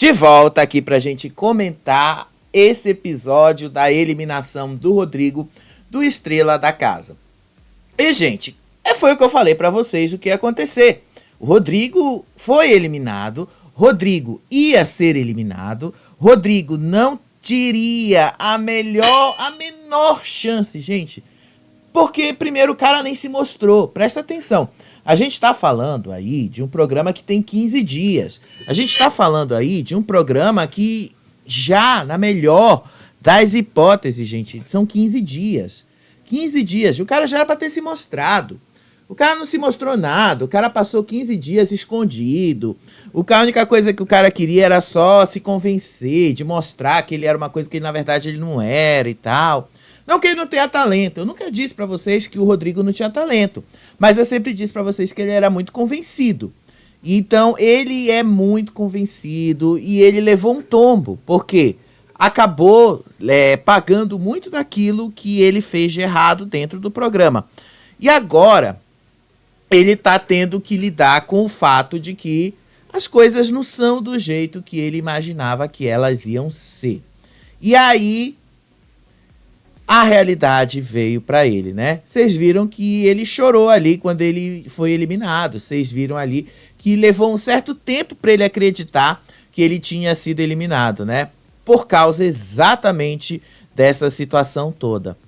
De volta aqui pra gente comentar esse episódio da eliminação do Rodrigo do Estrela da Casa. E, gente, foi o que eu falei pra vocês o que ia acontecer. O Rodrigo foi eliminado, Rodrigo ia ser eliminado, Rodrigo não teria a menor chance, gente. Porque, primeiro, o cara nem se mostrou. Presta atenção. A gente está falando aí de um programa que tem 15 dias. A gente está falando aí de um programa que já, na melhor das hipóteses, gente, são 15 dias. 15 dias. O cara já era para ter se mostrado. O cara não se mostrou nada. O cara passou 15 dias escondido. A única coisa que o cara queria era só se convencer, de mostrar que ele era uma coisa que na verdade ele não era e tal. Não que ele não tenha talento. Eu nunca disse pra vocês que o Rodrigo não tinha talento. Mas eu sempre disse pra vocês que ele era muito convencido. Então, ele é muito convencido e ele levou um tombo. Porque acabou pagando muito daquilo que ele fez de errado dentro do programa. E agora, ele tá tendo que lidar com o fato de que as coisas não são do jeito que ele imaginava que elas iam ser. E aí a realidade veio pra ele, né? Vocês viram que ele chorou ali quando ele foi eliminado. Vocês viram ali que levou um certo tempo pra ele acreditar que ele tinha sido eliminado, né? Por causa exatamente dessa situação toda.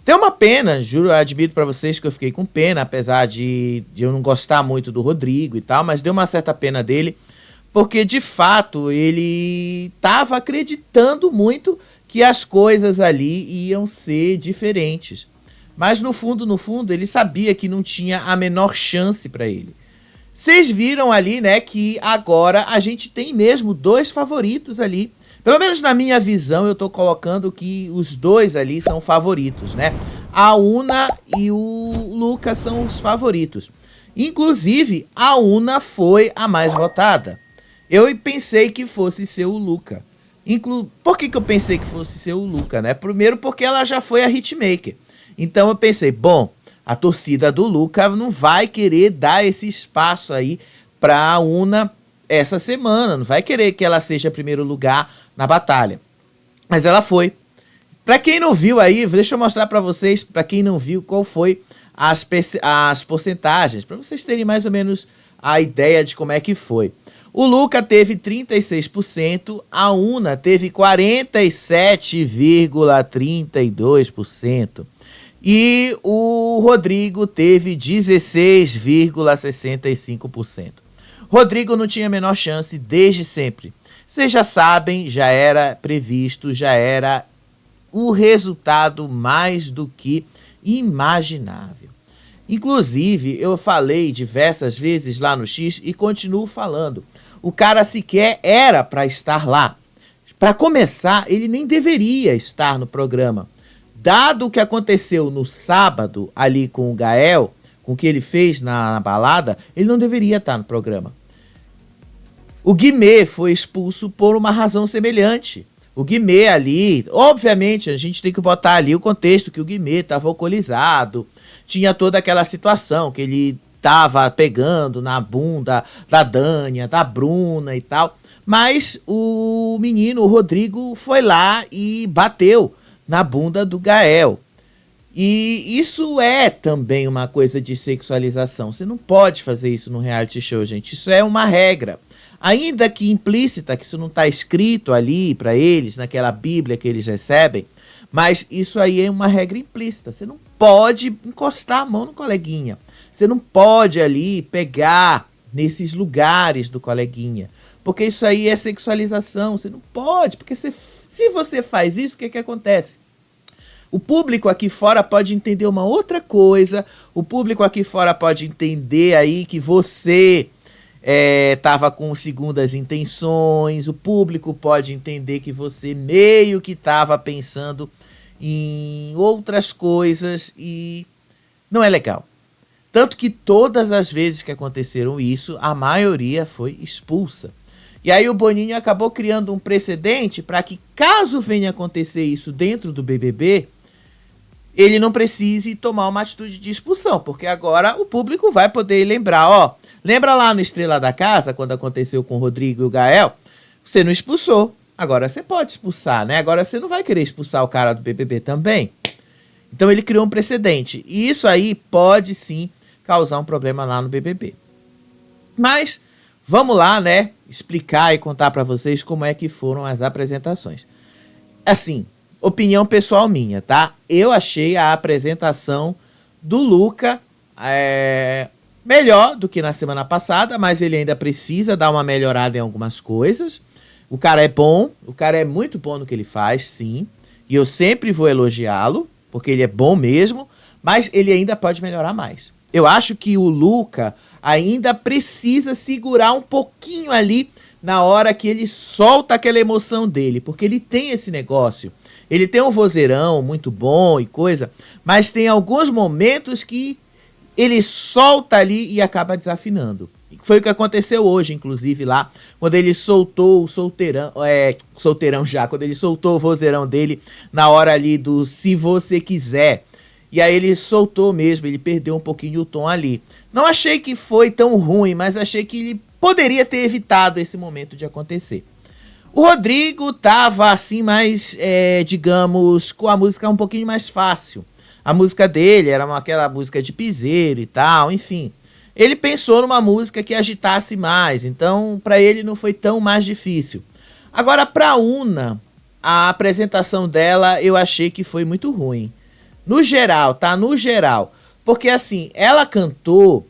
Deu uma pena, juro, admito pra vocês que eu fiquei com pena, apesar de eu não gostar muito do Rodrigo e tal, mas deu uma certa pena dele, porque de fato ele tava acreditando muito que as coisas ali iam ser diferentes. Mas no fundo, ele sabia que não tinha a menor chance para ele. Vocês viram ali, né, que agora a gente tem mesmo dois favoritos ali. Pelo menos na minha visão, eu tô colocando que os dois ali são favoritos, né? A Una e o Lucas são os favoritos. Inclusive, a Una foi a mais votada. Eu pensei que fosse ser o Luca. Por que eu pensei que fosse ser o Luca, né? Primeiro porque ela já foi a hitmaker. Então eu pensei, bom, a torcida do Luca não vai querer dar esse espaço aí pra Una essa semana. Não vai querer que ela seja primeiro lugar na batalha. Mas ela foi. Pra quem não viu aí, deixa eu mostrar pra vocês, pra quem não viu, qual foi as porcentagens. Pra vocês terem mais ou menos a ideia de como é que foi. O Luca teve 36%, a Una teve 47,32% e o Rodrigo teve 16,65%. Rodrigo não tinha a menor chance desde sempre. Vocês já sabem, já era previsto, já era o resultado mais do que imaginável. Inclusive, eu falei diversas vezes lá no X e continuo falando. O cara sequer era para estar lá. Para começar, ele nem deveria estar no programa. Dado o que aconteceu no sábado ali com o Gael, com o que ele fez na balada, ele não deveria estar no programa. O Guimê foi expulso por uma razão semelhante. O Guimê ali, obviamente, a gente tem que botar ali o contexto que o Guimê estava alcoolizado, tinha toda aquela situação que ele tava pegando na bunda da Dânia, da Bruna e tal, mas o menino, o Rodrigo, foi lá e bateu na bunda do Gael. E isso é também uma coisa de sexualização. Você não pode fazer isso no reality show, gente. Isso é uma regra. Ainda que implícita, que isso não está escrito ali para eles, naquela Bíblia que eles recebem, mas isso aí é uma regra implícita. Você não pode encostar a mão no coleguinha. Você não pode ali pegar nesses lugares do coleguinha. Porque isso aí é sexualização. Você não pode. Porque se você faz isso, o que acontece? O público aqui fora pode entender uma outra coisa. O público aqui fora pode entender aí que você estava com segundas intenções. O público pode entender que você meio que estava pensando em outras coisas e não é legal. Tanto que todas as vezes que aconteceram isso, a maioria foi expulsa. E aí o Boninho acabou criando um precedente para que, caso venha acontecer isso dentro do BBB, ele não precise tomar uma atitude de expulsão, porque agora o público vai poder lembrar, lembra lá no Estrela da Casa, quando aconteceu com o Rodrigo e o Gael? Você não expulsou, agora você pode expulsar, né? Agora você não vai querer expulsar o cara do BBB também. Então ele criou um precedente. E isso aí pode sim causar um problema lá no BBB. Mas vamos lá, né? Explicar e contar pra vocês como é que foram as apresentações. Assim, opinião pessoal minha, tá? Eu achei a apresentação do Luca melhor do que na semana passada, mas ele ainda precisa dar uma melhorada em algumas coisas. O cara é bom, o cara é muito bom no que ele faz, sim. E eu sempre vou elogiá-lo, porque ele é bom mesmo, mas ele ainda pode melhorar mais. Eu acho que o Luca ainda precisa segurar um pouquinho ali na hora que ele solta aquela emoção dele, porque ele tem esse negócio. Ele tem um vozeirão muito bom e coisa, mas tem alguns momentos que ele solta ali e acaba desafinando. Foi o que aconteceu hoje, inclusive, lá, quando ele soltou o solteirão já, quando ele soltou o vozeirão dele na hora ali do Se Você Quiser. E aí ele soltou mesmo, ele perdeu um pouquinho o tom ali. Não achei que foi tão ruim, mas achei que ele poderia ter evitado esse momento de acontecer. O Rodrigo tava assim mais, digamos, com a música um pouquinho mais fácil. A música dele era aquela música de piseiro e tal, enfim. Ele pensou numa música que agitasse mais, então para ele não foi tão mais difícil. Agora pra Una, a apresentação dela eu achei que foi muito ruim. No geral, tá? No geral. Porque assim, ela cantou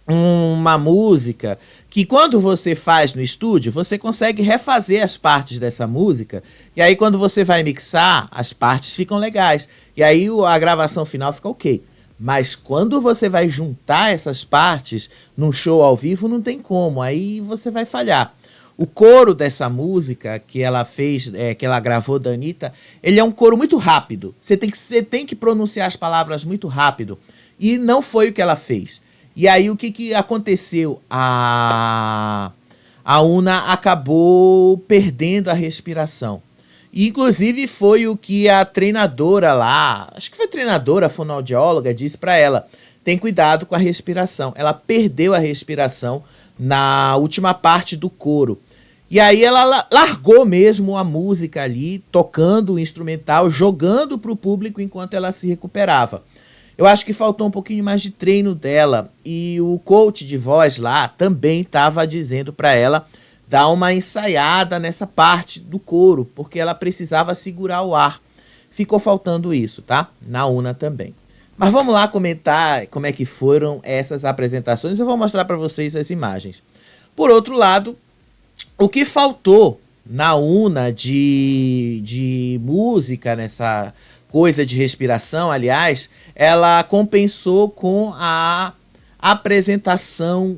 uma música que quando você faz no estúdio, você consegue refazer as partes dessa música, e aí quando você vai mixar, as partes ficam legais, e aí a gravação final fica ok. Mas quando você vai juntar essas partes num show ao vivo, não tem como, aí você vai falhar. O coro dessa música que ela fez, que ela gravou da Anitta, ele é um coro muito rápido. Você tem que pronunciar as palavras muito rápido, e não foi o que ela fez. E aí o que aconteceu? A Una acabou perdendo a respiração. E, inclusive foi o que a treinadora lá, acho que foi a treinadora, a fonoaudióloga, disse para ela: tem cuidado com a respiração. Ela perdeu a respiração na última parte do coro. E aí ela largou mesmo a música ali, tocando o instrumental, jogando para o público enquanto ela se recuperava. Eu acho que faltou um pouquinho mais de treino dela, e o coach de voz lá também estava dizendo para ela dar uma ensaiada nessa parte do coro, porque ela precisava segurar o ar. Ficou faltando isso, tá? Na Una também. Mas vamos lá comentar como é que foram essas apresentações. Eu vou mostrar para vocês as imagens. Por outro lado, o que faltou na Una de música, nessa coisa de respiração, aliás, ela compensou com a apresentação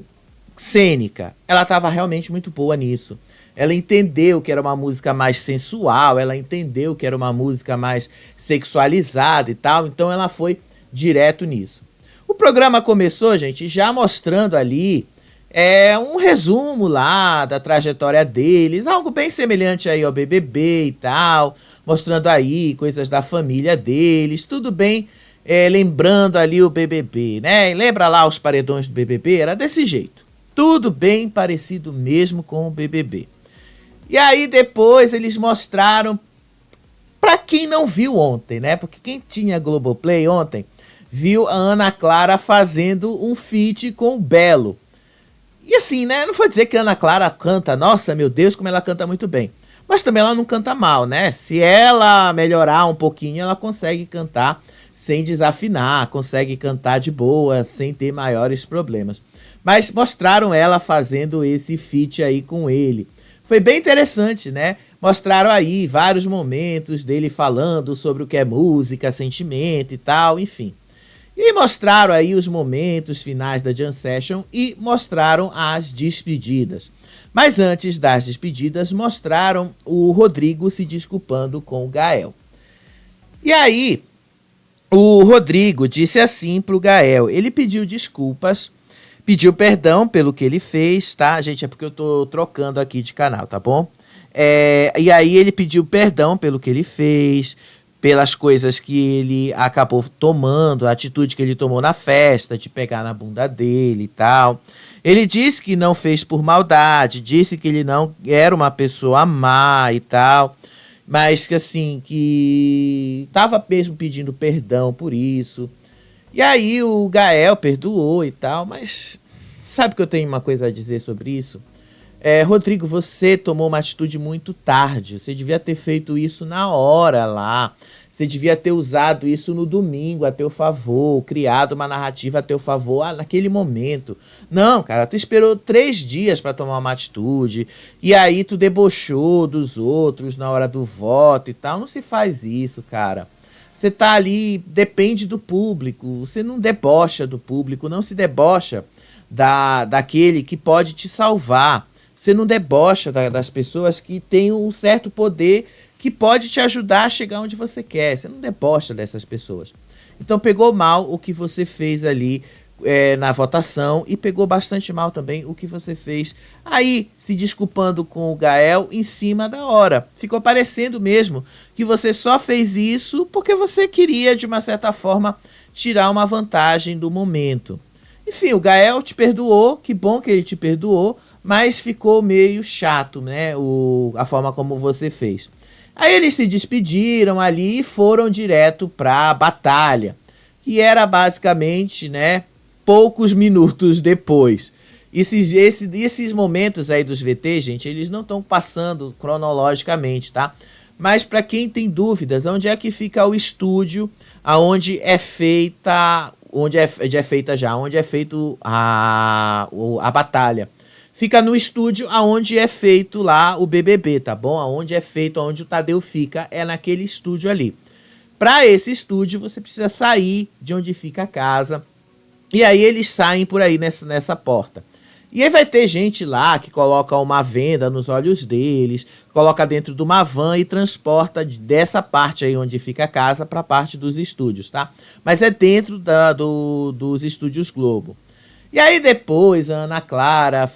cênica. Ela estava realmente muito boa nisso. Ela entendeu que era uma música mais sensual, ela entendeu que era uma música mais sexualizada e tal, então ela foi direto nisso. O programa começou, gente, já mostrando ali um resumo lá da trajetória deles, algo bem semelhante aí ao BBB e tal, mostrando aí coisas da família deles, tudo bem, lembrando ali o BBB, né? Lembra lá os paredões do BBB? Era desse jeito. Tudo bem parecido mesmo com o BBB. E aí depois eles mostraram, pra quem não viu ontem, né? Porque quem tinha Globoplay ontem, viu a Ana Clara fazendo um feat com o Belo. E assim, né? Não vou dizer que a Ana Clara canta, nossa, meu Deus, como ela canta muito bem. Mas também ela não canta mal, né? Se ela melhorar um pouquinho, ela consegue cantar sem desafinar, consegue cantar de boa, sem ter maiores problemas. Mas mostraram ela fazendo esse feat aí com ele. Foi bem interessante, né? Mostraram aí vários momentos dele falando sobre o que é música, sentimento e tal, enfim. E mostraram aí os momentos finais da Jam Session e mostraram as despedidas. Mas antes das despedidas, mostraram o Rodrigo se desculpando com o Gael. E aí, o Rodrigo disse assim pro Gael, ele pediu desculpas, pediu perdão pelo que ele fez, tá? Gente, é porque eu tô trocando aqui de canal, tá bom? E aí ele pediu perdão pelo que ele fez, pelas coisas que ele acabou tomando, a atitude que ele tomou na festa, de pegar na bunda dele e tal. Ele disse que não fez por maldade, disse que ele não era uma pessoa má e tal, mas que assim, que estava mesmo pedindo perdão por isso. E aí o Gael perdoou e tal, mas sabe que eu tenho uma coisa a dizer sobre isso? Rodrigo, você tomou uma atitude muito tarde. Você devia ter feito isso na hora lá. Você devia ter usado isso no domingo a teu favor, criado uma narrativa a teu favor naquele momento. Não, cara, tu esperou 3 dias para tomar uma atitude e aí tu debochou dos outros na hora do voto e tal. Não se faz isso, cara. Você tá ali, depende do público. Você não debocha do público, não se debocha daquele que pode te salvar. Você não debocha das pessoas que têm um certo poder que pode te ajudar a chegar onde você quer. Você não debocha dessas pessoas. Então pegou mal o que você fez ali na votação e pegou bastante mal também o que você fez aí, se desculpando com o Gael em cima da hora. Ficou parecendo mesmo que você só fez isso porque você queria, de uma certa forma, tirar uma vantagem do momento. Enfim, o Gael te perdoou, que bom que ele te perdoou, mas ficou meio chato, né, a forma como você fez. Aí eles se despediram ali e foram direto para a batalha, que era basicamente, né, poucos minutos depois. Esses momentos aí dos VT, gente, eles não estão passando cronologicamente, tá? Mas para quem tem dúvidas, onde é que fica o estúdio, aonde é feita, onde é feito a batalha? Fica no estúdio aonde é feito lá o BBB, tá bom? Aonde é feito, aonde o Tadeu fica, é naquele estúdio ali. Para esse estúdio, você precisa sair de onde fica a casa. E aí eles saem por aí nessa porta. E aí vai ter gente lá que coloca uma venda nos olhos deles, coloca dentro de uma van e transporta dessa parte aí onde fica a casa para a parte dos estúdios, tá? Mas é dentro dos estúdios Globo. E aí depois a Ana Clara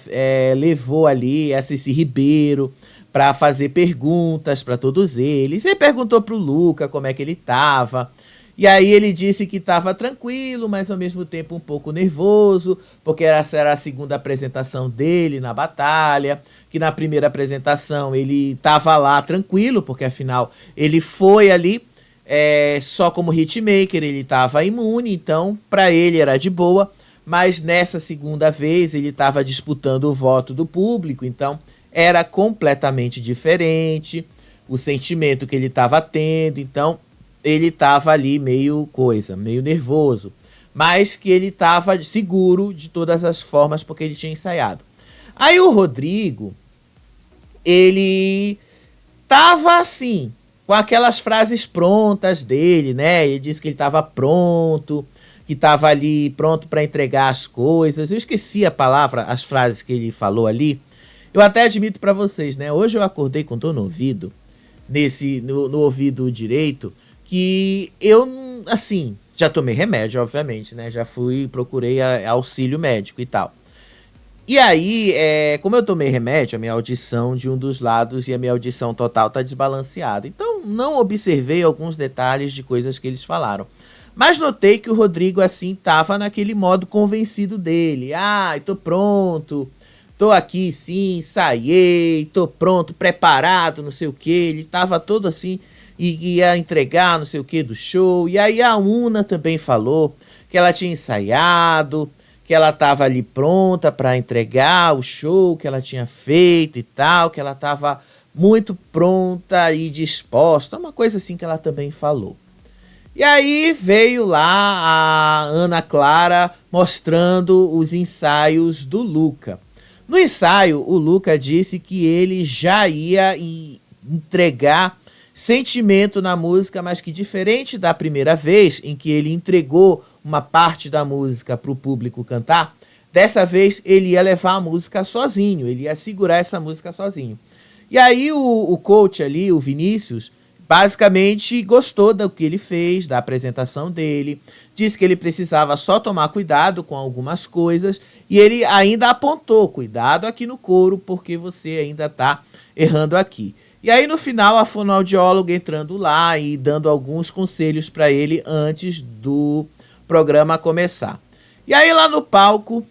levou ali a Ceci Ribeiro para fazer perguntas para todos eles. E perguntou pro Luca como é que ele tava. E aí ele disse que estava tranquilo, mas ao mesmo tempo um pouco nervoso, porque essa era a segunda apresentação dele na batalha, que na primeira apresentação ele estava lá tranquilo, porque afinal ele foi ali só como hitmaker, ele estava imune, então para ele era de boa. Mas nessa segunda vez ele estava disputando o voto do público, então era completamente diferente o sentimento que ele estava tendo, então ele estava ali meio nervoso, mas que ele estava seguro de todas as formas porque ele tinha ensaiado. Aí o Rodrigo, ele estava assim, com aquelas frases prontas dele, né? Ele disse que ele estava pronto, que estava ali pronto para entregar as coisas. Eu esqueci a palavra, as frases que ele falou ali. Eu até admito para vocês, né? Hoje eu acordei com dor no ouvido, no ouvido direito, que eu, assim, já tomei remédio, obviamente, né? Já procurei auxílio médico e tal. E aí, como eu tomei remédio, a minha audição de um dos lados e a minha audição total tá desbalanceada. Então, não observei alguns detalhes de coisas que eles falaram. Mas notei que o Rodrigo, assim, tava naquele modo convencido dele. Tô pronto, tô aqui sim, ensaiei, tô pronto, preparado, não sei o que. Ele tava todo assim, e ia entregar não sei o que do show. E aí a Una também falou que ela tinha ensaiado, que ela tava ali pronta para entregar o show que ela tinha feito e tal, que ela tava muito pronta e disposta. Uma coisa assim que ela também falou. E aí veio lá a Ana Clara mostrando os ensaios do Luca. No ensaio, o Luca disse que ele já ia entregar sentimento na música, mas que diferente da primeira vez em que ele entregou uma parte da música para o público cantar, dessa vez ele ia levar a música sozinho, ele ia segurar essa música sozinho. E aí o coach ali, o Vinícius, basicamente gostou do que ele fez, da apresentação dele, disse que ele precisava só tomar cuidado com algumas coisas e ele ainda apontou, cuidado aqui no coro porque você ainda está errando aqui. E aí no final a fonoaudióloga entrando lá e dando alguns conselhos para ele antes do programa começar. E aí lá no palco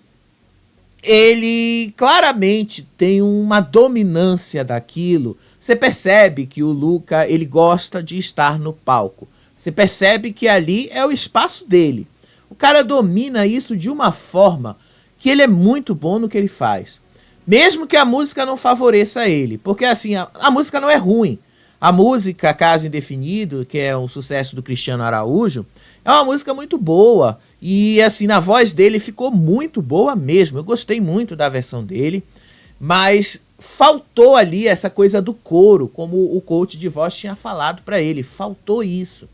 ele claramente tem uma dominância daquilo. Você percebe que o Luca, ele gosta de estar no palco. Você percebe que ali é o espaço dele. O cara domina isso de uma forma que ele é muito bom no que ele faz. Mesmo que a música não favoreça ele. Porque assim, a música não é ruim. A música Caso Indefinido, que é um sucesso do Cristiano Araújo, é uma música muito boa. E assim, na voz dele ficou muito boa mesmo. Eu gostei muito da versão dele. Mas faltou ali essa coisa do coro, como o coach de voz tinha falado para ele. Faltou isso.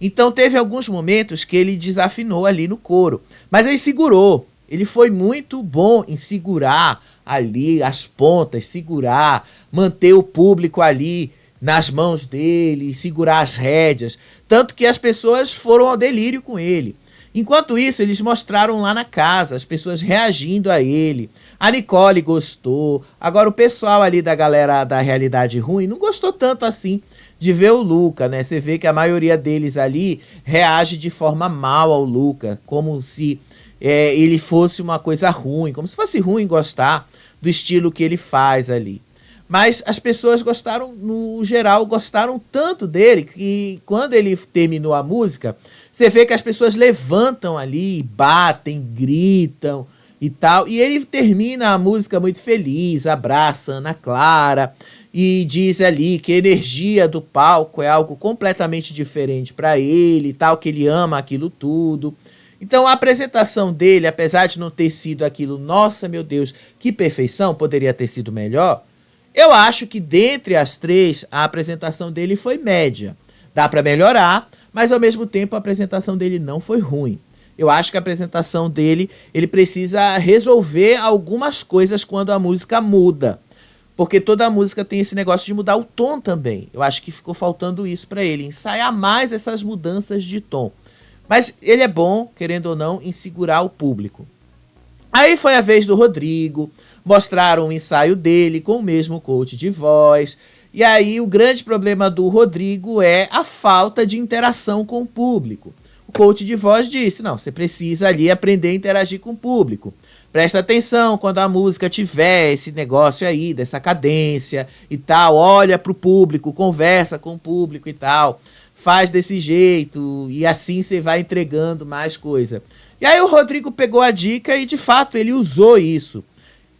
Então teve alguns momentos que ele desafinou ali no coro. Mas ele segurou. Ele foi muito bom em segurar ali as pontas, segurar, manter o público ali nas mãos dele, segurar as rédeas. Tanto que as pessoas foram ao delírio com ele. Enquanto isso, eles mostraram lá na casa, as pessoas reagindo a ele. A Nicole gostou. Agora o pessoal ali da galera da Realidade Ruim não gostou tanto assim de ver o Luca, né? Você vê que a maioria deles ali reage de forma mal ao Luca, como se ele fosse uma coisa ruim, como se fosse ruim gostar do estilo que ele faz ali. Mas as pessoas gostaram, no geral, gostaram tanto dele que quando ele terminou a música, você vê que as pessoas levantam ali, batem, gritam e tal. E ele termina a música muito feliz, abraça Ana Clara e diz ali que a energia do palco é algo completamente diferente para ele e tal, que ele ama aquilo tudo. Então a apresentação dele, apesar de não ter sido aquilo, nossa, meu Deus, que perfeição, poderia ter sido melhor. Eu acho que dentre as três, a apresentação dele foi média. Dá para melhorar, mas ao mesmo tempo a apresentação dele não foi ruim. Eu acho que a apresentação dele, ele precisa resolver algumas coisas quando a música muda. Porque toda a música tem esse negócio de mudar o tom também. Eu acho que ficou faltando isso para ele, ensaiar mais essas mudanças de tom. Mas ele é bom, querendo ou não, em segurar o público. Aí foi a vez do Rodrigo, mostraram o ensaio dele com o mesmo coach de voz. E aí o grande problema do Rodrigo é a falta de interação com o público. O coach de voz disse, não, você precisa ali aprender a interagir com o público. Presta atenção quando a música tiver esse negócio aí, dessa cadência e tal. Olha pro público, conversa com o público e tal. Faz desse jeito e assim você vai entregando mais coisa. E aí o Rodrigo pegou a dica e de fato ele usou isso.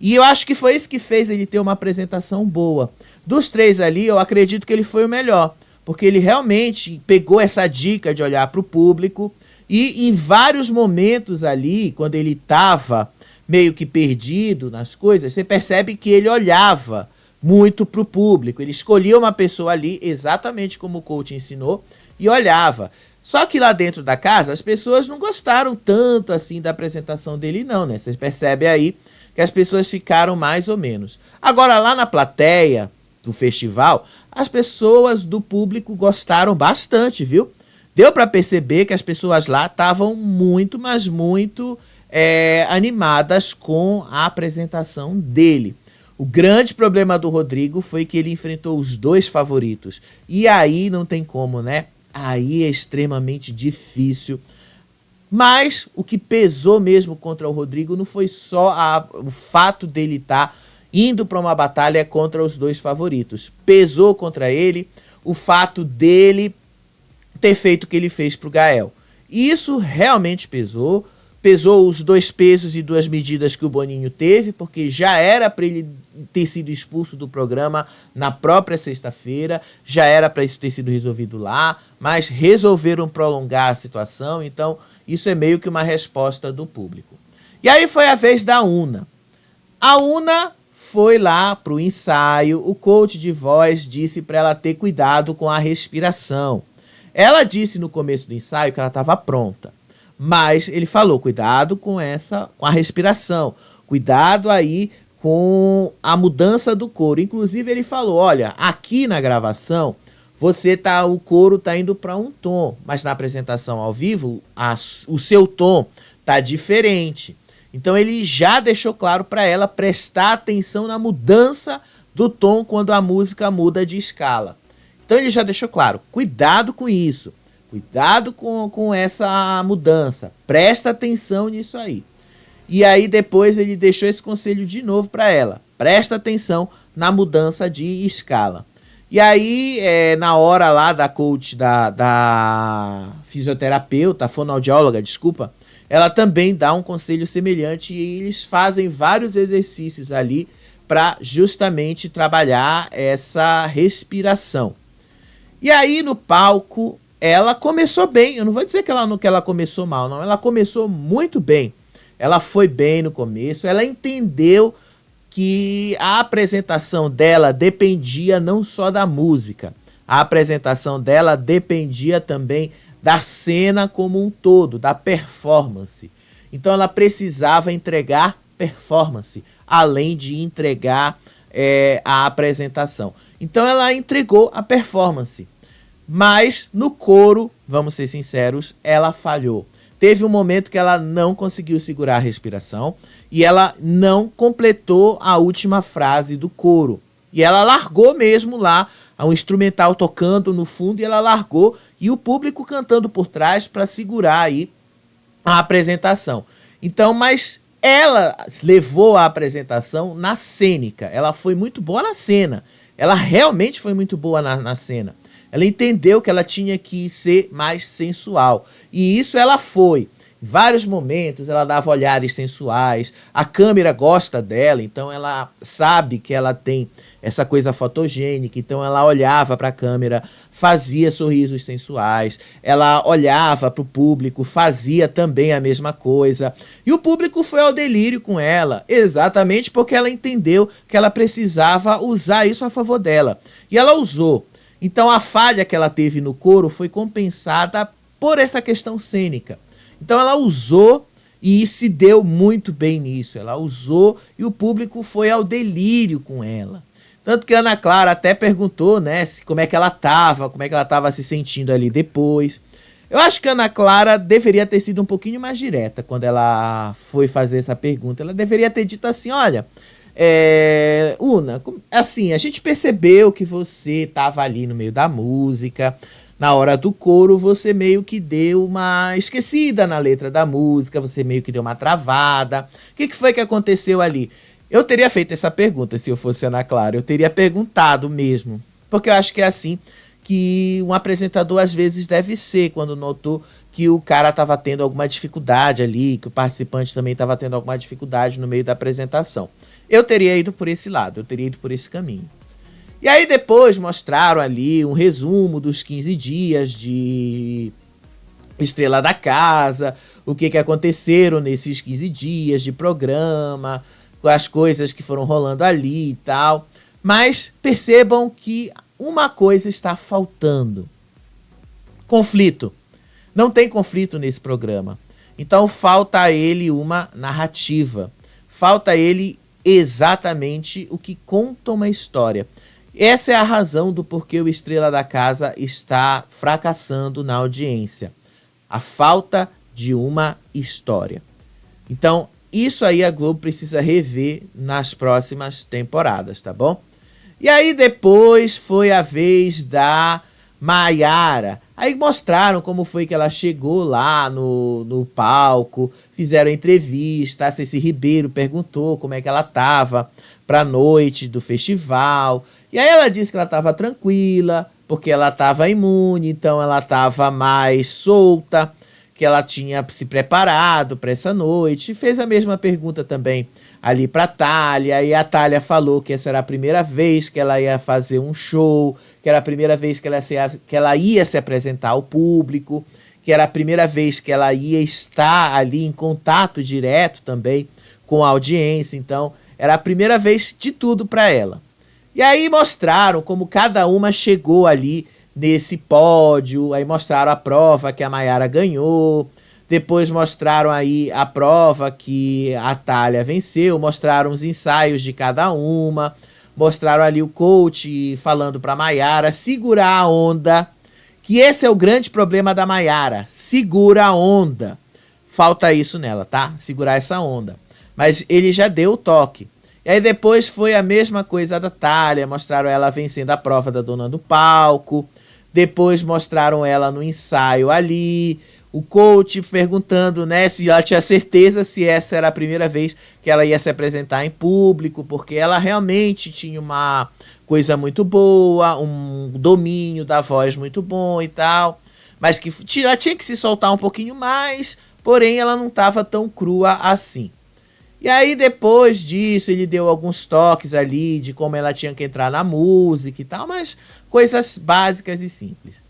E eu acho que foi isso que fez ele ter uma apresentação boa. Dos três ali, eu acredito que ele foi o melhor. Porque ele realmente pegou essa dica de olhar para o público. E em vários momentos ali, quando ele estava meio que perdido nas coisas, você percebe que ele olhava muito para o público. Ele escolhia uma pessoa ali, exatamente como o coach ensinou, e olhava. Só que lá dentro da casa, as pessoas não gostaram tanto assim da apresentação dele não, né? Vocês percebem aí que as pessoas ficaram mais ou menos. Agora, lá na plateia do festival, as pessoas do público gostaram bastante, viu? Deu para perceber que as pessoas lá estavam muito, mas muito animadas com a apresentação dele. O grande problema do Rodrigo foi que ele enfrentou os dois favoritos. E aí não tem como, né? Aí é extremamente difícil. Mas o que pesou mesmo contra o Rodrigo não foi só o fato dele estar indo para uma batalha contra os dois favoritos. Pesou contra ele o fato dele ter feito o que ele fez para o Gael. E isso realmente pesou. Pesou os 2 pesos e 2 medidas que o Boninho teve, porque já era para ele ter sido expulso do programa na própria sexta-feira, já era para isso ter sido resolvido lá, mas resolveram prolongar a situação, então isso é meio que uma resposta do público. E aí foi a vez da Una. A Una foi lá para o ensaio, o coach de voz disse para ela ter cuidado com a respiração. Ela disse no começo do ensaio que ela estava pronta. Mas ele falou, cuidado com a respiração, cuidado aí com a mudança do coro. Inclusive ele falou, olha, aqui na gravação o coro tá indo para um tom, mas na apresentação ao vivo, o seu tom tá diferente. Então ele já deixou claro para ela prestar atenção na mudança do tom quando a música muda de escala. Então ele já deixou claro, cuidado com isso, cuidado com essa mudança, presta atenção nisso aí. E aí depois ele deixou esse conselho de novo para ela, presta atenção na mudança de escala. E aí, na hora lá da coach, da fisioterapeuta, fonoaudióloga, desculpa, ela também dá um conselho semelhante e eles fazem vários exercícios ali para justamente trabalhar essa respiração. E aí no palco, ela começou bem, eu não vou dizer que ela começou mal, não, ela começou muito bem. Ela foi bem no começo, ela entendeu que a apresentação dela dependia não só da música, a apresentação dela dependia também da cena como um todo, da performance. Então ela precisava entregar performance, além de entregar a apresentação. Então ela entregou a performance, mas no coro, vamos ser sinceros, ela falhou. Teve um momento que ela não conseguiu segurar a respiração e ela não completou a última frase do coro. E ela largou mesmo lá, um instrumental tocando no fundo, e ela largou e o público cantando por trás para segurar aí a apresentação. Então, mas ela levou a apresentação na cênica, ela foi muito boa na cena, ela realmente foi muito boa na cena. Ela entendeu que ela tinha que ser mais sensual. E isso ela foi. Em vários momentos ela dava olhares sensuais. A câmera gosta dela, então ela sabe que ela tem essa coisa fotogênica. Então ela olhava para a câmera, fazia sorrisos sensuais. Ela olhava para o público, fazia também a mesma coisa. E o público foi ao delírio com ela, exatamente porque ela entendeu que ela precisava usar isso a favor dela. E ela usou. Então a falha que ela teve no coro foi compensada por essa questão cênica. Então ela usou e se deu muito bem nisso. Ela usou e o público foi ao delírio com ela. Tanto que a Ana Clara até perguntou, né, como é que ela estava se sentindo ali depois. Eu acho que a Ana Clara deveria ter sido um pouquinho mais direta quando ela foi fazer essa pergunta. Ela deveria ter dito assim, olha... Una, assim, a gente percebeu que você estava ali no meio da música, na hora do coro você meio que deu uma esquecida na letra da música, você meio que deu uma travada. O que foi que aconteceu ali? Eu teria feito essa pergunta se eu fosse Ana Clara, eu teria perguntado mesmo, porque eu acho que é assim que um apresentador às vezes deve ser, quando notou que o cara estava tendo alguma dificuldade ali, que o participante também estava tendo alguma dificuldade no meio da apresentação. Eu teria ido por esse lado, eu teria ido por esse caminho. E aí depois mostraram ali um resumo dos 15 dias de Estrela da Casa, o que aconteceram nesses 15 dias de programa, as coisas que foram rolando ali e tal. Mas percebam que uma coisa está faltando. Conflito. Não tem conflito nesse programa. Então falta a ele uma narrativa. Falta a ele exatamente o que conta uma história. Essa é a razão do porquê o Estrela da Casa está fracassando na audiência. A falta de uma história. Então, isso aí a Globo precisa rever nas próximas temporadas, tá bom? E aí depois foi a vez da Maiara. Aí mostraram como foi que ela chegou lá no palco, fizeram entrevista, a Ceci Ribeiro perguntou como é que ela tava pra noite do festival. E aí ela disse que ela tava tranquila, porque ela tava imune, então ela tava mais solta, que ela tinha se preparado para essa noite. E fez a mesma pergunta também ali pra Thalia, e a Thalia falou que essa era a primeira vez que ela ia fazer um show, que era a primeira vez que ela ia se apresentar ao público, que era a primeira vez que ela ia estar ali em contato direto também com a audiência, então era a primeira vez de tudo para ela. E aí mostraram como cada uma chegou ali nesse pódio, aí mostraram a prova que a Maiara ganhou, depois mostraram aí a prova que a Thalia venceu, mostraram os ensaios de cada uma, mostraram ali o coach falando pra Maiara segurar a onda, que esse é o grande problema da Maiara, segura a onda. Falta isso nela, tá? Segurar essa onda. Mas ele já deu o toque. E aí depois foi a mesma coisa da Thalia, mostraram ela vencendo a prova da dona do palco, depois mostraram ela no ensaio ali, o coach perguntando, né, se ela tinha certeza se essa era a primeira vez que ela ia se apresentar em público, porque ela realmente tinha uma coisa muito boa, um domínio da voz muito bom e tal, mas que ela tinha que se soltar um pouquinho mais, porém ela não estava tão crua assim. E aí depois disso ele deu alguns toques ali de como ela tinha que entrar na música e tal, mas coisas básicas e simples.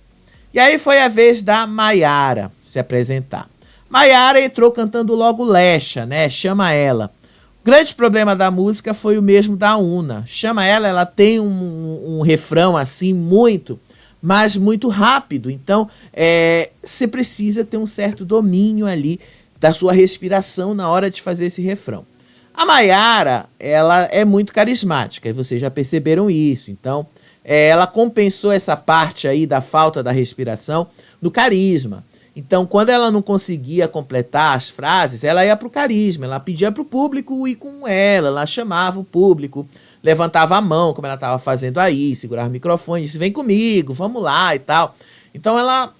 E aí foi a vez da Maiara se apresentar. Maiara entrou cantando logo Lecha, né? Chama Ela. O grande problema da música foi o mesmo da Una. Chama Ela, ela tem um refrão assim mas muito rápido. Então você precisa ter um certo domínio ali da sua respiração na hora de fazer esse refrão. A Maiara, ela é muito carismática, e vocês já perceberam isso. Então, ela compensou essa parte aí da falta da respiração no carisma. Então, quando ela não conseguia completar as frases, ela ia pro carisma, ela pedia pro público ir com ela chamava o público, levantava a mão, como ela estava fazendo aí, segurava o microfone, disse, vem comigo, vamos lá e tal. Então, ela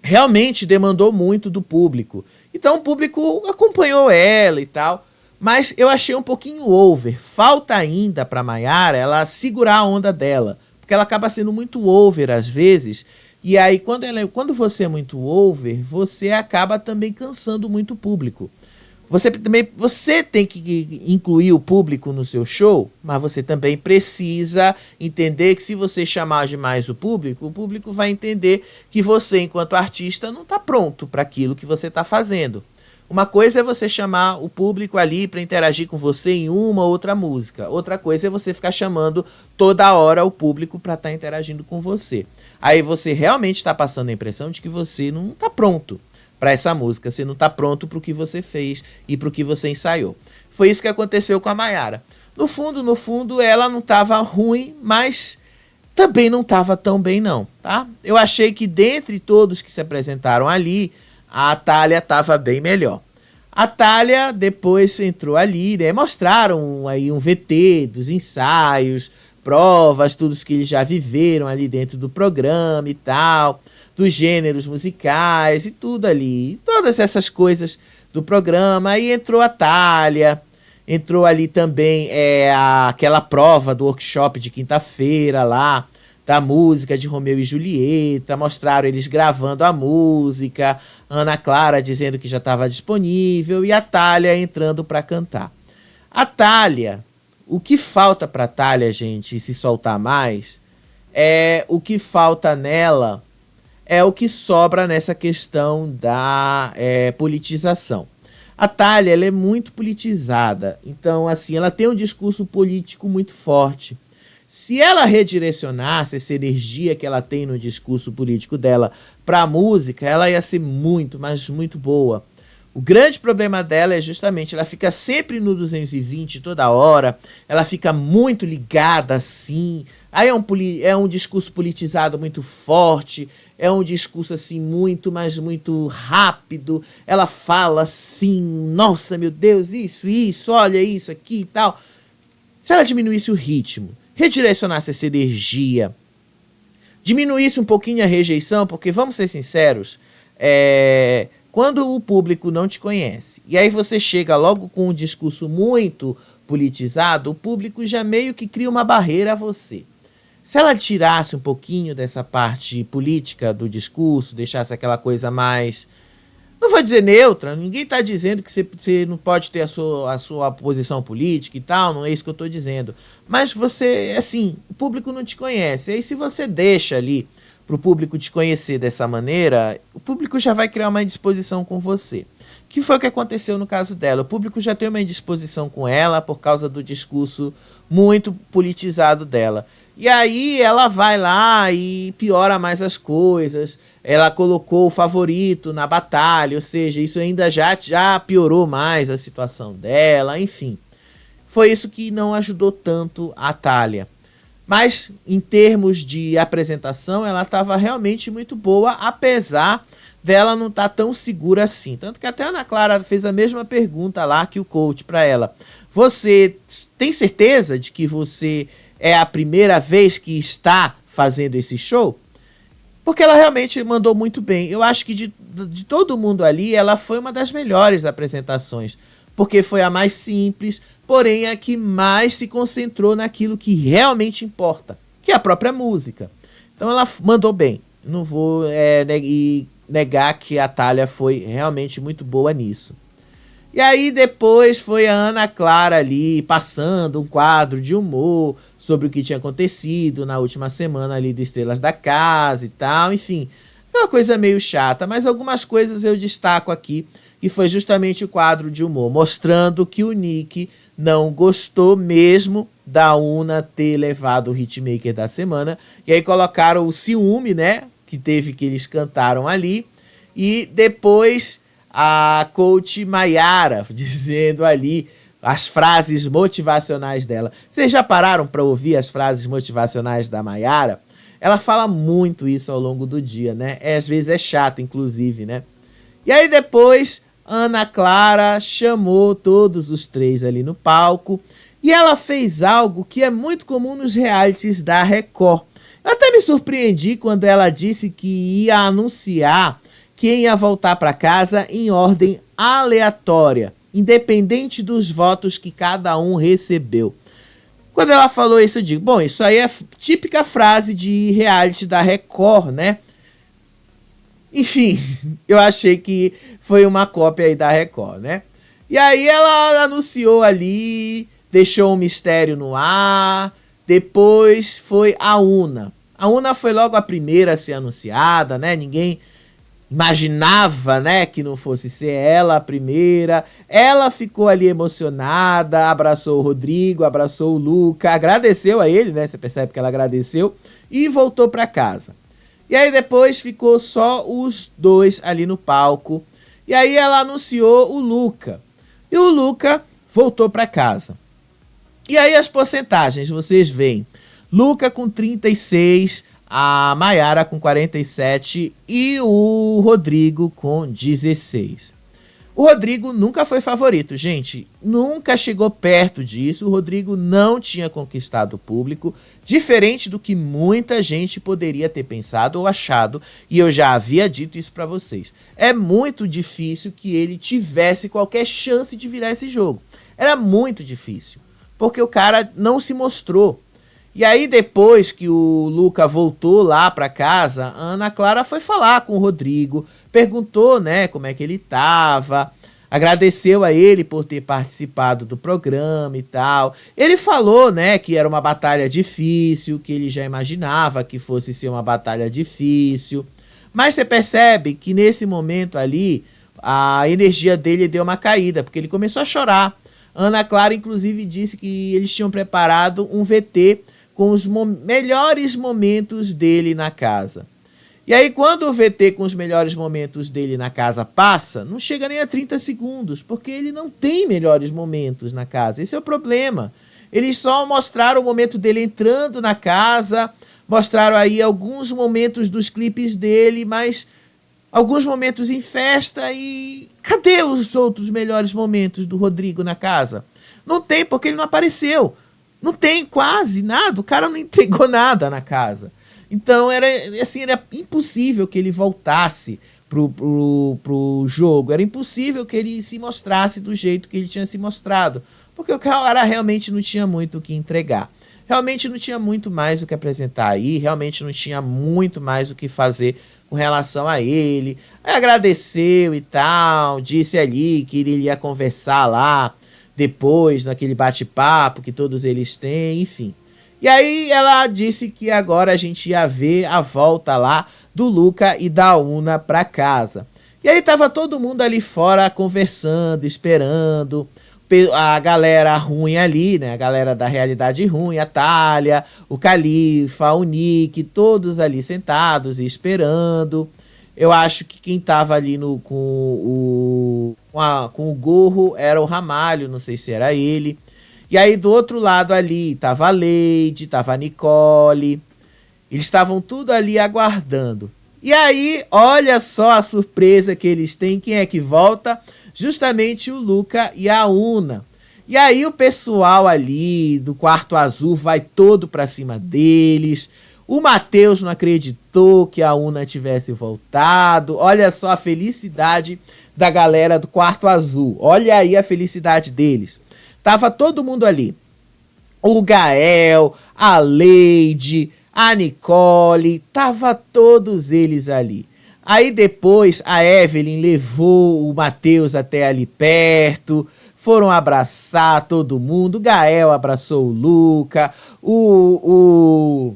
realmente demandou muito do público. Então o público acompanhou ela e tal, mas eu achei um pouquinho over. Falta ainda para Maiara ela segurar a onda dela, porque ela acaba sendo muito over às vezes, e aí quando você é muito over, você acaba também cansando muito o público. Você tem que incluir o público no seu show, mas você também precisa entender que se você chamar demais o público vai entender que você, enquanto artista, não está pronto para aquilo que você está fazendo. Uma coisa é você chamar o público ali para interagir com você em uma ou outra música. Outra coisa é você ficar chamando toda hora o público para estar interagindo com você. Aí você realmente está passando a impressão de que você não está pronto para essa música, você não está pronto para o que você fez e para o que você ensaiou. Foi isso que aconteceu com a Maiara. No fundo, ela não estava ruim, mas também não estava tão bem não, tá? Eu achei que dentre todos que se apresentaram ali, a Thalia estava bem melhor. A Thalia depois entrou ali, né? Mostraram aí um VT dos ensaios, provas, tudo que eles já viveram ali dentro do programa e tal, dos gêneros musicais e tudo ali, todas essas coisas do programa. Aí entrou a Thalia, entrou ali também aquela prova do workshop de quinta-feira lá, da música de Romeu e Julieta, mostraram eles gravando a música, Ana Clara dizendo que já estava disponível e a Thalia entrando para cantar. A Thalia, o que falta para a Thalia, gente, se soltar mais, o que falta nela é o que sobra nessa questão da politização. A Thalia, ela é muito politizada, então assim, ela tem um discurso político muito forte. Se ela redirecionasse essa energia que ela tem no discurso político dela para a música, ela ia ser muito, mas muito boa. O grande problema dela é justamente, ela fica sempre no 220 toda hora, ela fica muito ligada assim, aí é um discurso politizado muito forte, é um discurso assim muito, mas muito rápido, ela fala assim, nossa meu Deus, isso, olha isso aqui e tal. Se ela diminuísse o ritmo, redirecionasse essa energia, diminuísse um pouquinho a rejeição, porque vamos ser sinceros, quando o público não te conhece, e aí você chega logo com um discurso muito politizado, o público já meio que cria uma barreira a você. Se ela tirasse um pouquinho dessa parte política do discurso, deixasse aquela coisa mais, não vou dizer neutra, ninguém está dizendo que você não pode ter a sua posição política e tal, não é isso que eu estou dizendo. Mas você, assim, o público não te conhece. E aí se você deixa ali para o público te conhecer dessa maneira, o público já vai criar uma indisposição com você. Que foi o que aconteceu no caso dela. O público já tem uma indisposição com ela por causa do discurso muito politizado dela. E aí ela vai lá e piora mais as coisas. Ela colocou o favorito na batalha, ou seja, isso ainda já piorou mais a situação dela, enfim. foi isso que não ajudou tanto a Thalia. Mas em termos de apresentação, ela estava realmente muito boa, apesar dela não estar tão segura assim. Tanto que até a Ana Clara fez a mesma pergunta lá que o coach para ela. Você tem certeza de que você é a primeira vez que está fazendo esse show? Porque ela realmente mandou muito bem. Eu acho que de todo mundo ali, ela foi uma das melhores apresentações. Porque foi a mais simples, porém a que mais se concentrou naquilo que realmente importa, que é a própria música. Então ela mandou bem. Não vou negar que a Thalia foi realmente muito boa nisso. E aí depois foi a Ana Clara ali passando um quadro de humor sobre o que tinha acontecido na última semana ali do Estrelas da Casa e tal, enfim. Aquela coisa meio chata, mas algumas coisas eu destaco aqui, que foi justamente o quadro de humor, mostrando que o Nick não gostou mesmo da Una ter levado o hitmaker da semana. E aí colocaram o ciúme, né, que teve que eles cantaram ali. E depois a coach Mayara dizendo ali as frases motivacionais dela. Vocês já pararam para ouvir as frases motivacionais da Mayara? Ela fala muito isso ao longo do dia, né? Às vezes é chato, inclusive, né? E aí depois, Ana Clara chamou todos os três ali no palco e ela fez algo que é muito comum nos realities da Record. Eu até me surpreendi quando ela disse que ia anunciar quem ia voltar para casa em ordem aleatória, independente dos votos que cada um recebeu. Quando ela falou isso, eu digo, bom, isso aí é típica frase de reality da Record, né? Enfim, eu achei que foi uma cópia aí da Record, né? E aí ela anunciou ali, deixou um mistério no ar, depois foi a Una. A Una foi logo a primeira a ser anunciada, né? Ninguém imaginava, né, que não fosse ser ela a primeira. Ela ficou ali emocionada, abraçou o Rodrigo, abraçou o Luca, agradeceu a ele, né, você percebe que ela agradeceu, e voltou para casa. E aí depois ficou só os dois ali no palco, e aí ela anunciou o Luca, e o Luca voltou para casa. E aí as porcentagens, vocês veem, Luca com 36%, a Mayara com 47% e o Rodrigo com 16%. O Rodrigo nunca foi favorito, gente. Nunca chegou perto disso. O Rodrigo não tinha conquistado o público, diferente do que muita gente poderia ter pensado ou achado. E eu já havia dito isso pra vocês. É muito difícil que ele tivesse qualquer chance de virar esse jogo. Era muito difícil, porque o cara não se mostrou. E aí depois que o Luca voltou lá para casa, a Ana Clara foi falar com o Rodrigo, perguntou, né, como é que ele tava, agradeceu a ele por ter participado do programa e tal. Ele falou, né, que era uma batalha difícil, que ele já imaginava que fosse ser uma batalha difícil. Mas você percebe que nesse momento ali, a energia dele deu uma caída, porque ele começou a chorar. A Ana Clara, inclusive, disse que eles tinham preparado um VT com os melhores momentos dele na casa. E aí quando o VT com os melhores momentos dele na casa passa, não chega nem a 30 segundos, porque ele não tem melhores momentos na casa. Esse é o problema. Eles só mostraram o momento dele entrando na casa, mostraram aí alguns momentos dos clipes dele, mas alguns momentos em festa e cadê os outros melhores momentos do Rodrigo na casa? Não tem, porque ele não apareceu. Não tem quase nada, o cara não entregou nada na casa. Então era impossível que ele voltasse pro jogo, era impossível que ele se mostrasse do jeito que ele tinha se mostrado, porque o cara realmente não tinha muito o que entregar. Realmente não tinha muito mais o que apresentar aí, realmente não tinha muito mais o que fazer com relação a ele. Aí agradeceu e tal, disse ali que ele ia conversar lá depois, naquele bate-papo que todos eles têm, enfim. E aí ela disse que agora a gente ia ver a volta lá do Luca e da Una pra casa. E aí tava todo mundo ali fora conversando, esperando. A galera ruim ali, né? A galera da realidade ruim, a Thalia, o Califa, o Nick, todos ali sentados e esperando. Eu acho que quem tava ali com o gorro era o Ramalho, não sei se era ele. E aí do outro lado ali tava a Lady, tava a Nicole. Eles estavam tudo ali aguardando. E aí, olha só a surpresa que eles têm. Quem é que volta? Justamente o Luca e a Una. E aí o pessoal ali do quarto azul vai todo pra cima deles. O Matheus não acreditou que a Una tivesse voltado. Olha só a felicidade da galera do quarto azul. Olha aí a felicidade deles. Tava todo mundo ali. O Gael, a Lady, a Nicole, tava todos eles ali. Aí depois a Evelyn levou o Matheus até ali perto, foram abraçar todo mundo, o Gael abraçou o Luca, o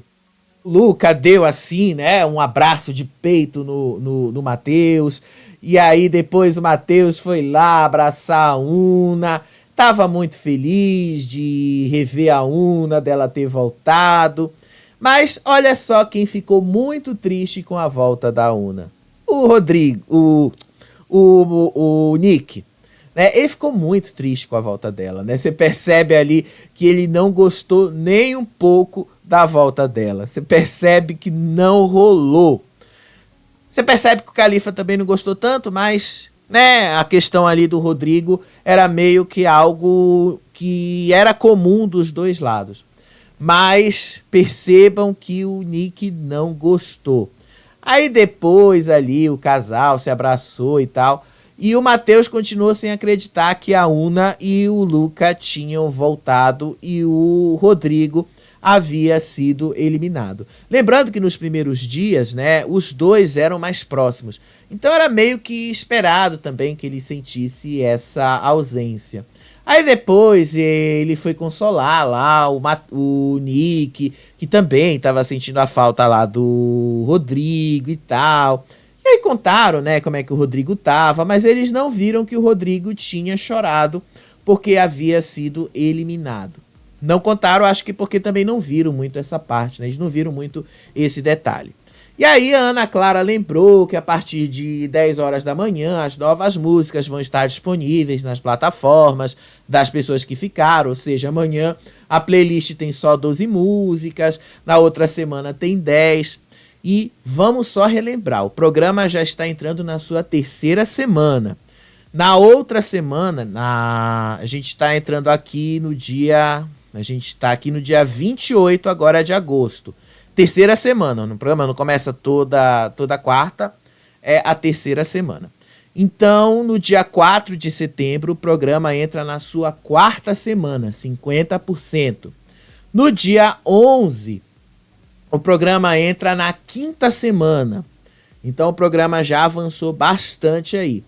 Luca deu assim, né, um abraço de peito no Matheus, e aí depois o Matheus foi lá abraçar a Una, tava muito feliz de rever a Una, dela ter voltado. Mas olha só quem ficou muito triste com a volta da Una. O Rodrigo, o Nick, né? Ele ficou muito triste com a volta dela, né? Você percebe ali que ele não gostou nem um pouco da volta dela. Você percebe que não rolou. Você percebe que o Califa também não gostou tanto, mas, né, a questão ali do Rodrigo era meio que algo que era comum dos dois lados. Mas percebam que o Nick não gostou. Aí depois ali o casal se abraçou e tal. E o Matheus continuou sem acreditar que a Una e o Luca tinham voltado e o Rodrigo havia sido eliminado. Lembrando que nos primeiros dias, né, os dois eram mais próximos. Então era meio que esperado também que ele sentisse essa ausência. Aí depois ele foi consolar lá o Nick, que também estava sentindo a falta lá do Rodrigo e tal. E aí contaram, né, como é que o Rodrigo tava, mas eles não viram que o Rodrigo tinha chorado porque havia sido eliminado. Não contaram, acho que porque também não viram muito essa parte, né? Eles não viram muito esse detalhe. E aí a Ana Clara lembrou que a partir de 10 horas da manhã as novas músicas vão estar disponíveis nas plataformas das pessoas que ficaram, ou seja, amanhã a playlist tem só 12 músicas, na outra semana tem 10. E vamos só relembrar, o programa já está entrando na sua terceira semana. Na outra semana, a gente está entrando aqui no dia... A gente está aqui no dia 28 agora de agosto. Terceira semana, o programa não começa toda quarta, é a terceira semana. Então, no dia 4 de setembro, o programa entra na sua quarta semana, 50%. No dia 11, o programa entra na quinta semana. Então, o programa já avançou bastante aí.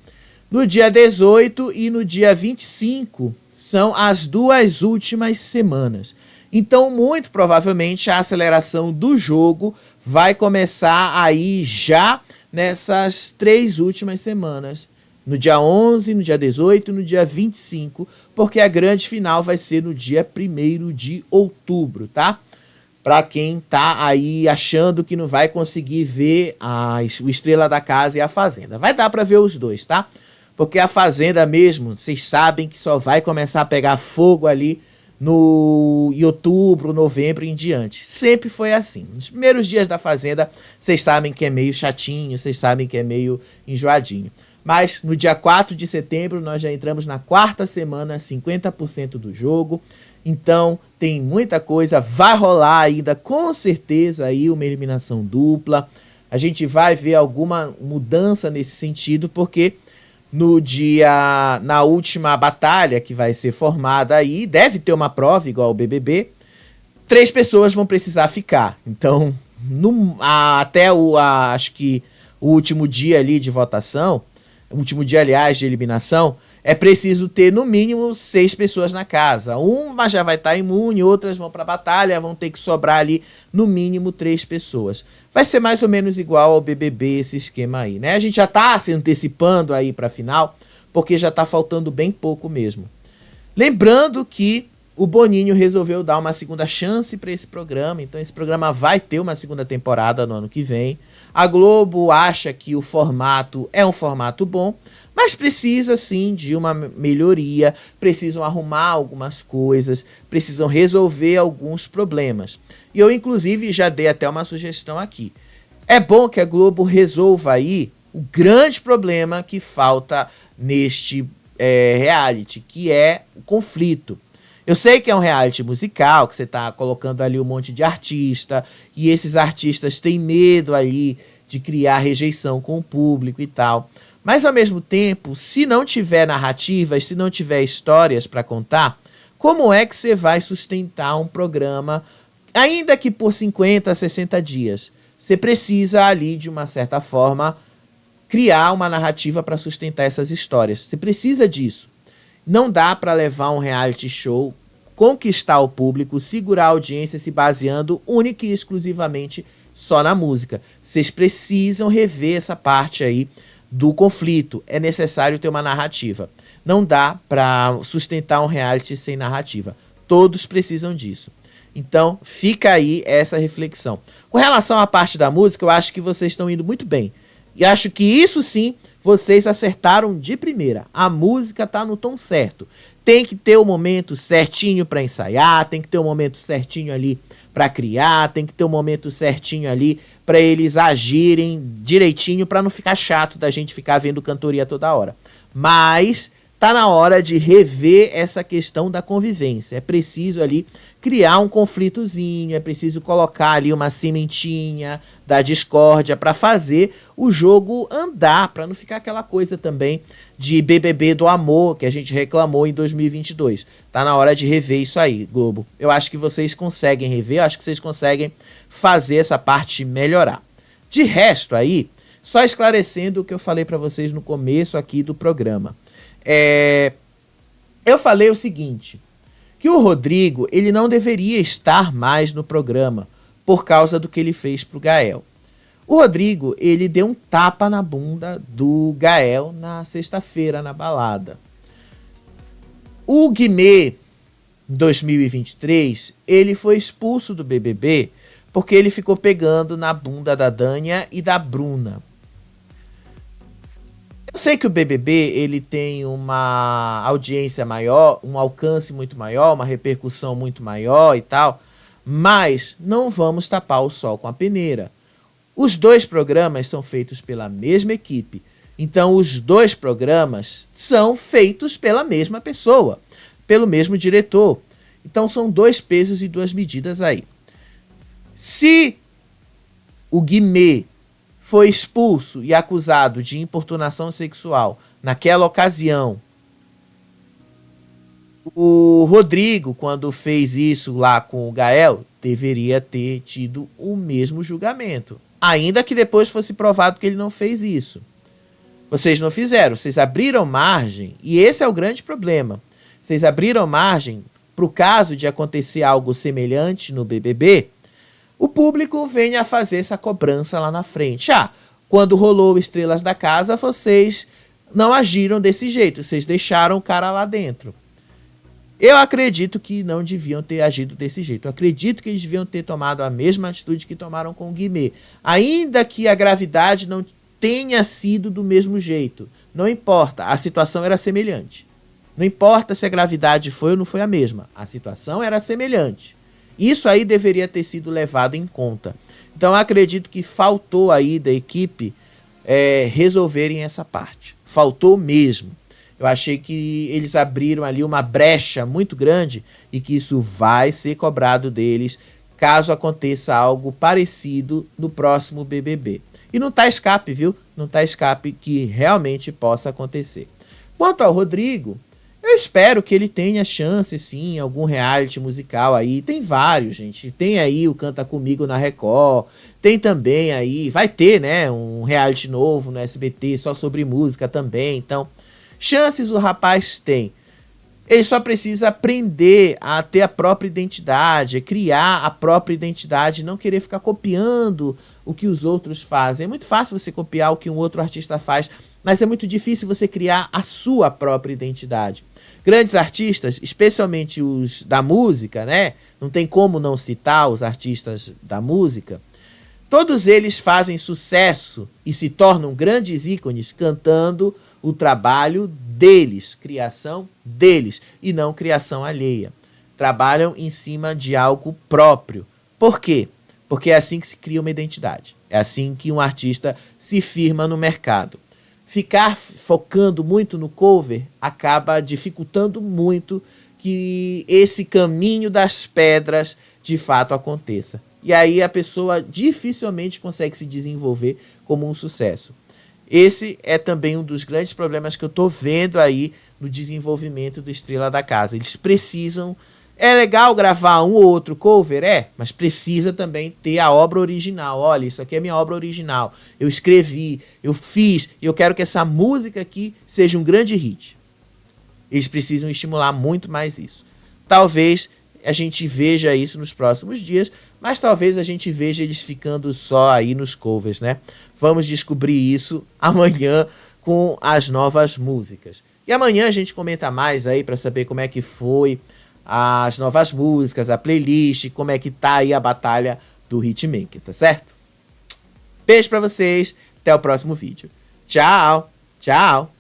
No dia 18 e no dia 25, são as duas últimas semanas. Então, muito provavelmente, a aceleração do jogo vai começar aí já nessas 3 últimas semanas. No dia 11, no dia 18 e no dia 25, porque a grande final vai ser no dia 1º de outubro, tá? Para quem tá aí achando que não vai conseguir ver o Estrela da Casa e a Fazenda. Vai dar para ver os dois, tá? Porque a Fazenda mesmo, vocês sabem que só vai começar a pegar fogo ali no outubro, novembro e em diante. Sempre foi assim. Nos primeiros dias da Fazenda, vocês sabem que é meio chatinho, vocês sabem que é meio enjoadinho. Mas no dia 4 de setembro, nós já entramos na quarta semana, 50% do jogo. Então, tem muita coisa. Vai rolar ainda, com certeza, aí uma eliminação dupla. A gente vai ver alguma mudança nesse sentido, porque... na última batalha que vai ser formada aí, deve ter uma prova igual ao BBB, 3 pessoas vão precisar ficar. Então, acho que o último dia ali de votação, o último dia, aliás, de eliminação, é preciso ter no mínimo 6 pessoas na casa. Uma já vai estar imune, outras vão para a batalha, vão ter que sobrar ali no mínimo 3 pessoas. Vai ser mais ou menos igual ao BBB esse esquema aí, né? A gente já está se antecipando aí para a final, porque já está faltando bem pouco mesmo. Lembrando que o Boninho resolveu dar uma segunda chance para esse programa, então esse programa vai ter uma segunda temporada no ano que vem. A Globo acha que o formato é um formato bom, mas precisa sim de uma melhoria, precisam arrumar algumas coisas, precisam resolver alguns problemas. E eu inclusive já dei até uma sugestão aqui. É bom que a Globo resolva aí o grande problema que falta neste reality, que é o conflito. Eu sei que é um reality musical, que você tá colocando ali um monte de artista, e esses artistas têm medo ali de criar rejeição com o público e tal. Mas ao mesmo tempo, se não tiver narrativas, se não tiver histórias para contar, como é que você vai sustentar um programa, ainda que por 50, 60 dias? Você precisa ali, de uma certa forma, criar uma narrativa para sustentar essas histórias. Você precisa disso. Não dá para levar um reality show, conquistar o público, segurar a audiência se baseando única e exclusivamente só na música. Vocês precisam rever essa parte aí do conflito. É necessário ter uma narrativa. Não dá para sustentar um reality sem narrativa. Todos precisam disso. Então, fica aí essa reflexão. Com relação à parte da música, eu acho que vocês estão indo muito bem. E acho que isso sim, vocês acertaram de primeira. A música tá no tom certo. Tem que ter o momento certinho para ensaiar, tem que ter o momento certinho ali para criar, tem que ter o momento certinho ali para eles agirem direitinho, para não ficar chato da gente ficar vendo cantoria toda hora. Mas tá na hora de rever essa questão da convivência. É preciso ali criar um conflitozinho, é preciso colocar ali uma sementinha da discórdia para fazer o jogo andar, para não ficar aquela coisa também de BBB do amor que a gente reclamou em 2022. Tá na hora de rever isso aí, Globo. Eu acho que vocês conseguem rever, eu acho que vocês conseguem fazer essa parte melhorar. De resto aí, só esclarecendo o que eu falei para vocês no começo aqui do programa. Eu falei o seguinte, que o Rodrigo, ele não deveria estar mais no programa por causa do que ele fez pro Gael. O Rodrigo, ele deu um tapa na bunda do Gael na sexta-feira na balada. O Guimê, em 2023, ele foi expulso do BBB porque ele ficou pegando na bunda da Dânia e da Bruna. Eu sei que o BBB ele tem uma audiência maior, um alcance muito maior, uma repercussão muito maior e tal, mas não vamos tapar o sol com a peneira. Os dois programas são feitos pela mesma equipe, então os dois programas são feitos pela mesma pessoa, pelo mesmo diretor. Então são dois pesos e duas medidas aí. Se o Guimê foi expulso e acusado de importunação sexual naquela ocasião, o Rodrigo, quando fez isso lá com o Gael, deveria ter tido o mesmo julgamento. Ainda que depois fosse provado que ele não fez isso. Vocês não fizeram, vocês abriram margem, e esse é o grande problema. Vocês abriram margem para o caso de acontecer algo semelhante no BBB, o público venha a fazer essa cobrança lá na frente. Quando rolou Estrelas da Casa, vocês não agiram desse jeito, vocês deixaram o cara lá dentro. Eu acredito que não deviam ter agido desse jeito. Eu acredito que eles deviam ter tomado a mesma atitude que tomaram com o Guimê. Ainda que a gravidade não tenha sido do mesmo jeito. Não importa, a situação era semelhante. Não importa se a gravidade foi ou não foi a mesma. A situação era semelhante. Isso aí deveria ter sido levado em conta. Então eu acredito que faltou aí da equipe resolverem essa parte. Faltou mesmo. Eu achei que eles abriram ali uma brecha muito grande e que isso vai ser cobrado deles caso aconteça algo parecido no próximo BBB. E não tá escape, viu? Não tá escape que realmente possa acontecer. Quanto ao Rodrigo, eu espero que ele tenha chance, sim, em algum reality musical aí. Tem vários, gente. Tem aí o Canta Comigo na Record. Tem também aí, vai ter, né, um reality novo no SBT só sobre música também. Então, chances o rapaz tem. Ele só precisa aprender a ter a própria identidade, criar a própria identidade, não querer ficar copiando o que os outros fazem. É muito fácil você copiar o que um outro artista faz, mas é muito difícil você criar a sua própria identidade. Grandes artistas, especialmente os da música, né? Não tem como não citar os artistas da música. Todos eles fazem sucesso e se tornam grandes ícones cantando o trabalho deles, criação deles, e não criação alheia. Trabalham em cima de algo próprio. Por quê? Porque é assim que se cria uma identidade. É assim que um artista se firma no mercado. Ficar focando muito no cover acaba dificultando muito que esse caminho das pedras de fato aconteça. E aí a pessoa dificilmente consegue se desenvolver como um sucesso. Esse é também um dos grandes problemas que eu estou vendo aí no desenvolvimento do Estrela da Casa. Eles precisam... É legal gravar um ou outro cover, mas precisa também ter a obra original. Olha, isso aqui é minha obra original. Eu escrevi, eu fiz, e eu quero que essa música aqui seja um grande hit. Eles precisam estimular muito mais isso. Talvez a gente veja isso nos próximos dias, mas talvez a gente veja eles ficando só aí nos covers, né? Vamos descobrir isso amanhã com as novas músicas. E amanhã a gente comenta mais aí para saber como é que foi as novas músicas, a playlist, como é que tá aí a batalha do Hitmaker, tá certo? Beijo pra vocês, até o próximo vídeo. Tchau, tchau!